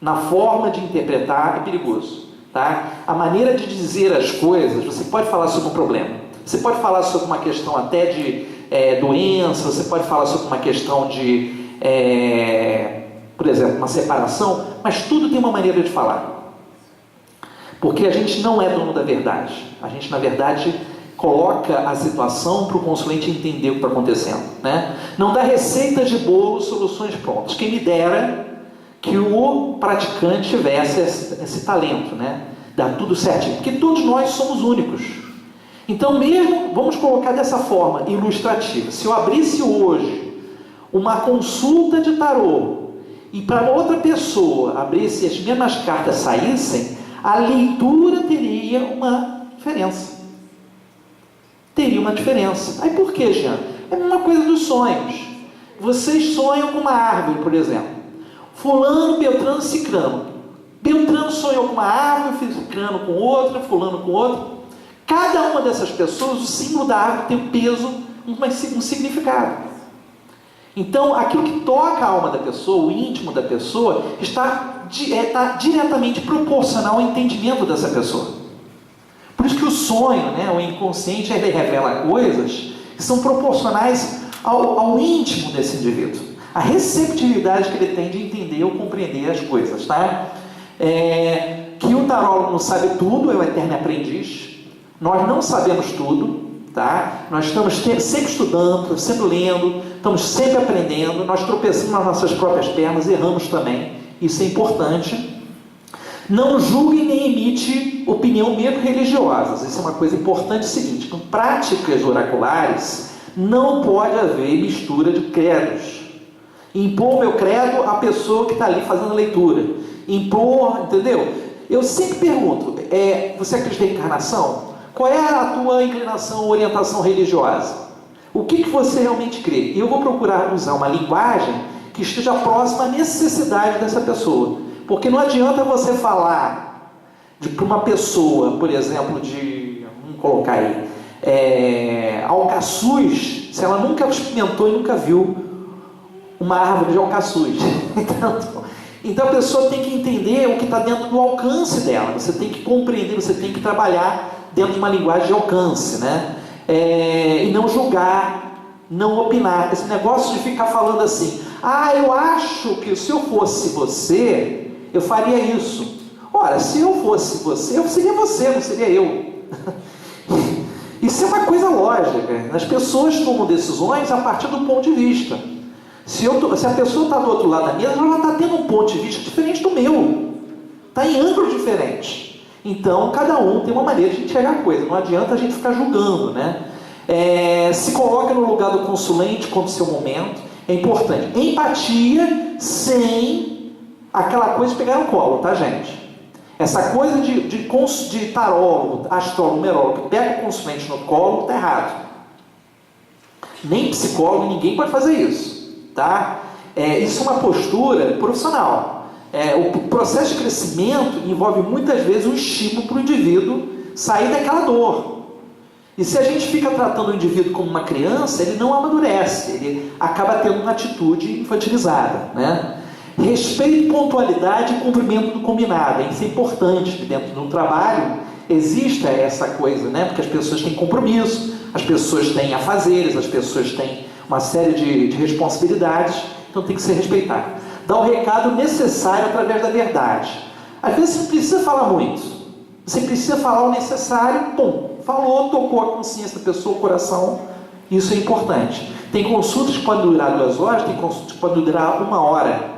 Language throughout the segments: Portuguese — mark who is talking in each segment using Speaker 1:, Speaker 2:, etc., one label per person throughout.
Speaker 1: na forma de interpretar, é perigoso. Tá? A maneira de dizer as coisas, você pode falar sobre um problema, você pode falar sobre uma questão até de doença, você pode falar sobre uma questão de, por exemplo, uma separação, mas tudo tem uma maneira de falar. Porque a gente não é dono da verdade. A gente, na verdade, coloca a situação para o consulente entender o que está acontecendo. Né? Não dá receitas de bolo, soluções prontas. Quem me dera que o praticante tivesse esse talento, né? Dá tudo certinho, porque todos nós somos únicos. Então mesmo, vamos colocar dessa forma ilustrativa, se eu abrisse hoje uma consulta de tarô e para outra pessoa abrisse as mesmas cartas saíssem, a leitura teria uma diferença. Teria uma diferença. Aí por que, Jean? É a mesma coisa dos sonhos. Vocês sonham com uma árvore, por exemplo. Fulano, Beltrano, Cicrano. Beltrano sonhou com uma árvore, Cicrano com outra, Fulano com outra. Cada uma dessas pessoas, o símbolo da árvore tem um peso, um significado. Então, aquilo que toca a alma da pessoa, o íntimo da pessoa, está diretamente proporcional ao entendimento dessa pessoa. Por isso que o sonho, né, o inconsciente, ele revela coisas que são proporcionais ao íntimo desse indivíduo. A receptividade que ele tem de entender ou compreender as coisas, tá? Que o tarólogo não sabe tudo, é o eterno aprendiz. Nós não sabemos tudo, tá? Nós estamos sempre estudando, sempre lendo, estamos sempre aprendendo, nós tropeçamos nas nossas próprias pernas, erramos também, isso é importante. Não julgue nem emite opinião mesmo religiosa, isso é uma coisa importante, é o seguinte, com práticas oraculares, não pode haver mistura de credos. Impor o meu credo à pessoa que está ali fazendo a leitura. Impor, entendeu? Eu sempre pergunto, você acredita em encarnação? Qual é a tua inclinação, orientação religiosa? O que você realmente crê? E eu vou procurar usar uma linguagem que esteja próxima à necessidade dessa pessoa. Porque não adianta você falar para uma pessoa, por exemplo, vamos colocar aí, alcaçuz, se ela nunca experimentou e nunca viu uma árvore de alcaçuz. Então a pessoa tem que entender o que está dentro do alcance dela. Você tem que compreender, você tem que trabalhar dentro de uma linguagem de alcance, né? E não julgar, não opinar. Esse negócio de ficar falando assim, eu acho que se eu fosse você, eu faria isso. Ora, se eu fosse você, eu seria você, não seria eu. Isso é uma coisa lógica. As pessoas tomam decisões a partir do ponto de vista. Se a pessoa está do outro lado da mesa, ela está tendo um ponto de vista diferente do meu. Está em ângulo diferente. Então, cada um tem uma maneira de enxergar a coisa. Não adianta a gente ficar julgando, né? Se coloca no lugar do consulente quanto ao seu momento. É importante. Empatia sem aquela coisa de pegar no colo, tá, gente? Essa coisa de tarólogo, astrólogo, numerólogo, que pega o consulente no colo, está errado. Nem psicólogo, ninguém pode fazer isso. Tá? Isso é uma postura profissional. O processo de crescimento envolve muitas vezes um estímulo para o indivíduo sair daquela dor. E se a gente fica tratando o indivíduo como uma criança, ele não amadurece, ele acaba tendo uma atitude infantilizada, né? Respeito, pontualidade e cumprimento do combinado. Isso é importante, que dentro do trabalho exista essa coisa, né? Porque as pessoas têm compromisso, as pessoas têm afazeres, as pessoas têm uma série de responsabilidades, então tem que ser respeitado. Dá o recado necessário através da verdade. Às vezes você não precisa falar muito, você precisa falar o necessário, falou, tocou a consciência da pessoa, o coração, isso é importante. Tem consultas que podem durar 2 horas, tem consultas que podem durar 1 hora.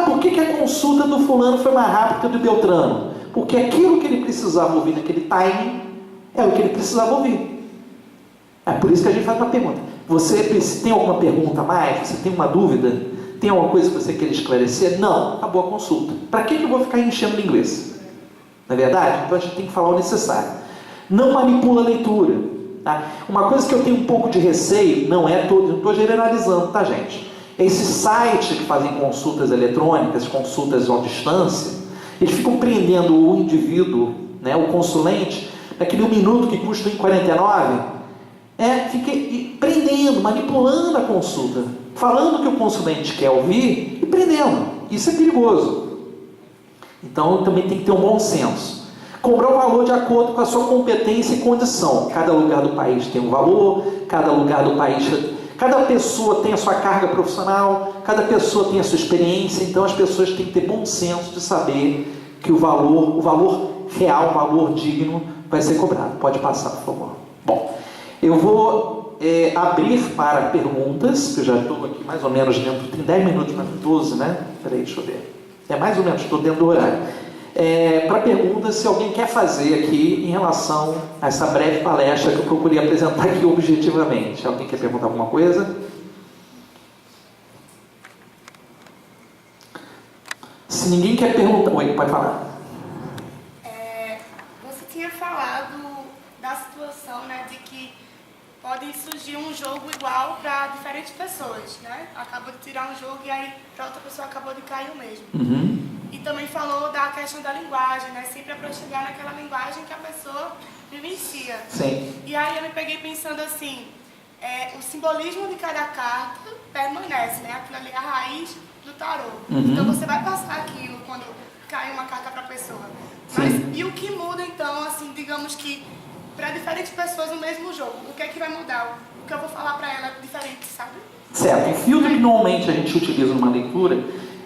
Speaker 1: Por que a consulta do fulano foi mais rápida que a do Beltrano? Porque aquilo que ele precisava ouvir naquele timing é o que ele precisava ouvir. É por isso que a gente faz uma pergunta. Você tem alguma pergunta a mais? Você tem uma dúvida? Tem alguma coisa que você quer esclarecer? Não, acabou a consulta. Para que eu vou ficar enchendo de inglês? Não é verdade? Então a gente tem que falar o necessário. Não manipula a leitura. Tá? Uma coisa que eu tenho um pouco de receio, não estou generalizando, tá, gente? Esses sites que fazem consultas eletrônicas, consultas à distância, eles ficam prendendo o indivíduo, né, o consulente, naquele 1 minuto que custa R$1,49, fica prendendo, manipulando a consulta, falando o que o consulente quer ouvir e prendendo. Isso é perigoso. Então também tem que ter um bom senso. Cobrar o valor de acordo com a sua competência e condição. Cada lugar do país tem um valor, cada lugar do país, cada pessoa tem a sua carga profissional, cada pessoa tem a sua experiência, então as pessoas têm que ter bom senso de saber que o valor real, o valor digno vai ser cobrado. Pode passar, por favor. Bom, eu vou abrir para perguntas, que eu já estou aqui mais ou menos dentro, tem 10 minutos, mas 12, né? Peraí, deixa eu ver. Mais ou menos, estou dentro do horário. Para perguntas, se alguém quer fazer aqui em relação a essa breve palestra que eu procurei apresentar aqui objetivamente. Alguém quer perguntar alguma coisa? Se ninguém quer perguntar... Oi, pode falar.
Speaker 2: Você tinha falado da situação, né, de que pode surgir um jogo igual para diferentes pessoas, né? Acabou de tirar um jogo e aí para outra pessoa acabou de cair o mesmo.
Speaker 1: Uhum.
Speaker 2: E também falou da questão da linguagem, né? Sempre é para chegar naquela linguagem que a pessoa vivencia.
Speaker 1: Sim.
Speaker 2: E aí eu me peguei pensando assim, o simbolismo de cada carta permanece, né? Aquilo ali é a raiz do tarô.
Speaker 1: Uhum.
Speaker 2: Então você vai passar aquilo quando cai uma carta para a pessoa. Mas e o que muda então, assim, digamos que para diferentes pessoas no mesmo jogo? O que é que vai mudar? O que eu vou falar para ela é diferente, sabe?
Speaker 1: Certo. O filtro que normalmente a gente utiliza numa leitura,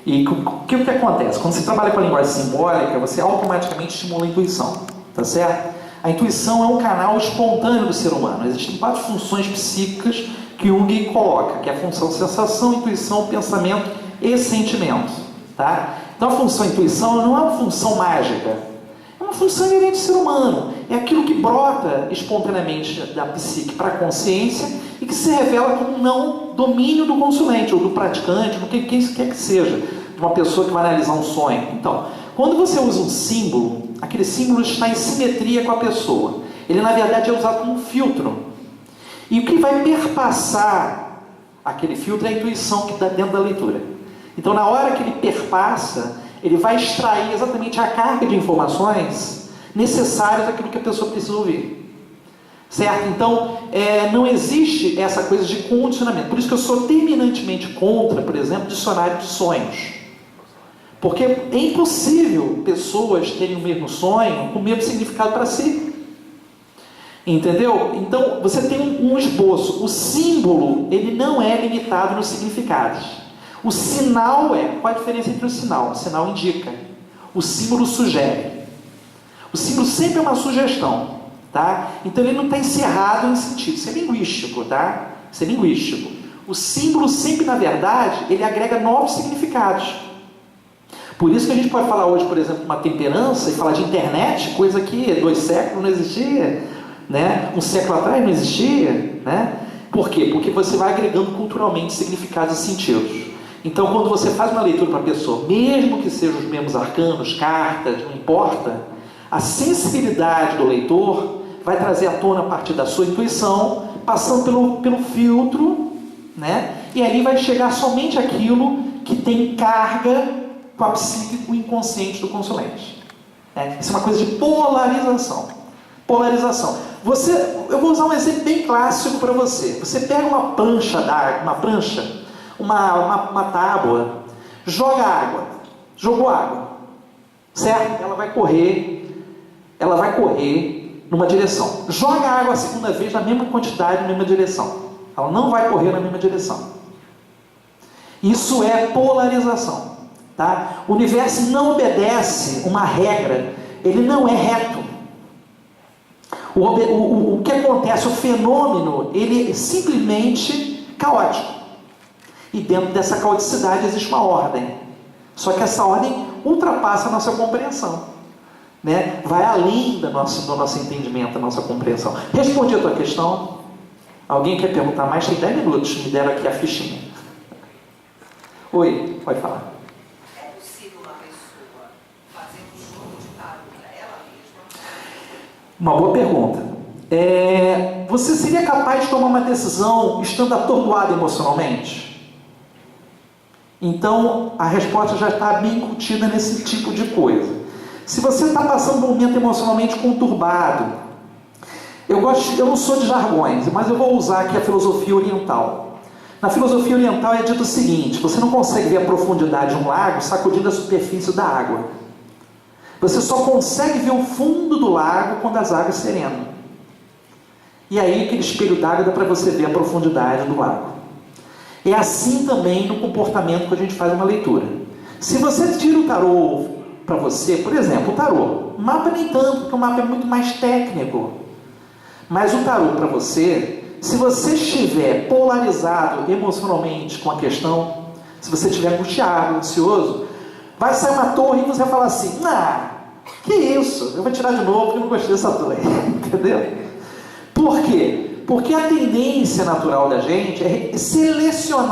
Speaker 1: e o que acontece? Quando você trabalha com a linguagem simbólica, você automaticamente estimula a intuição, tá certo? A intuição é um canal espontâneo do ser humano. Existem 4 funções psíquicas que Jung coloca, que é a função sensação, intuição, pensamento e sentimento, tá? Então a função intuição não é uma função mágica, é uma função inerente do ser humano. É aquilo que brota espontaneamente da psique para a consciência e que se revela como não domínio do consulente ou do praticante, do que quer que seja, de uma pessoa que vai analisar um sonho. Então, quando você usa um símbolo, aquele símbolo está em simetria com a pessoa. Ele, na verdade, é usado como um filtro. E o que vai perpassar aquele filtro é a intuição que está dentro da leitura. Então, na hora que ele perpassa, ele vai extrair exatamente a carga de informações necessárias daquilo que a pessoa precisa ouvir. Certo? Então, não existe essa coisa de condicionamento. Por isso que eu sou terminantemente contra, por exemplo, dicionário de sonhos. Porque é impossível pessoas terem o mesmo sonho com o mesmo significado para si. Entendeu? Então, você tem um esboço. O símbolo, ele não é limitado nos significados. O sinal qual a diferença entre o sinal? O sinal indica. O símbolo sugere. O símbolo sempre é uma sugestão. Tá? Então ele não está encerrado em sentido, isso é linguístico, tá? Isso é linguístico. O símbolo sempre, na verdade, ele agrega novos significados. Por isso que a gente pode falar hoje, por exemplo, uma temperança e falar de internet, coisa que 2 séculos não existia, né? 1 século atrás não existia, né? Por quê? Porque você vai agregando culturalmente significados e sentidos. Então, quando você faz uma leitura para a pessoa, mesmo que sejam os mesmos arcanos, cartas, não importa, a sensibilidade do leitor vai trazer à tona a partir da sua intuição, passando pelo filtro, né? E ali vai chegar somente aquilo que tem carga com a psique, o inconsciente do consulente. Isso é uma coisa de polarização. Polarização. Eu vou usar um exemplo bem clássico para você. Você pega uma prancha d'água, uma tábua, joga água, jogou água, certo? Ela vai correr numa direção. Joga a água a segunda vez na mesma quantidade, na mesma direção. Ela não vai correr na mesma direção. Isso é polarização. Tá? O universo não obedece uma regra. Ele não é reto. O que acontece, o fenômeno, ele é simplesmente caótico. E dentro dessa caoticidade existe uma ordem. Só que essa ordem ultrapassa a nossa compreensão. Né? Vai além do nosso entendimento, da nossa compreensão. Respondi a tua questão? Alguém quer perguntar mais? Tem 10 minutos, me deram aqui a fichinha. Oi, pode falar.
Speaker 3: É possível uma pessoa fazer um jogo de tarô para ela mesma?
Speaker 1: Uma boa pergunta. Você seria capaz de tomar uma decisão estando atordoado emocionalmente? Então, a resposta já está bem incutida nesse tipo de coisa. Se você está passando por um momento emocionalmente conturbado, eu não sou de jargões, mas eu vou usar aqui a filosofia oriental. Na filosofia oriental é dito o seguinte: você não consegue ver a profundidade de um lago sacudindo a superfície da água. Você só consegue ver o fundo do lago quando as águas serenam. E aí aquele espelho d'água dá para você ver a profundidade do lago. É assim também no comportamento que a gente faz uma leitura. Se você tira o tarô para você, por exemplo, o tarô, o mapa nem tanto, porque o mapa é muito mais técnico. Mas o tarô para você, se você estiver polarizado emocionalmente com a questão, se você estiver angustiado, ansioso, vai sair uma torre e você vai falar assim, que isso? Eu vou tirar de novo porque eu não gostei dessa torre. Entendeu? Por quê? Porque a tendência natural da gente é selecionar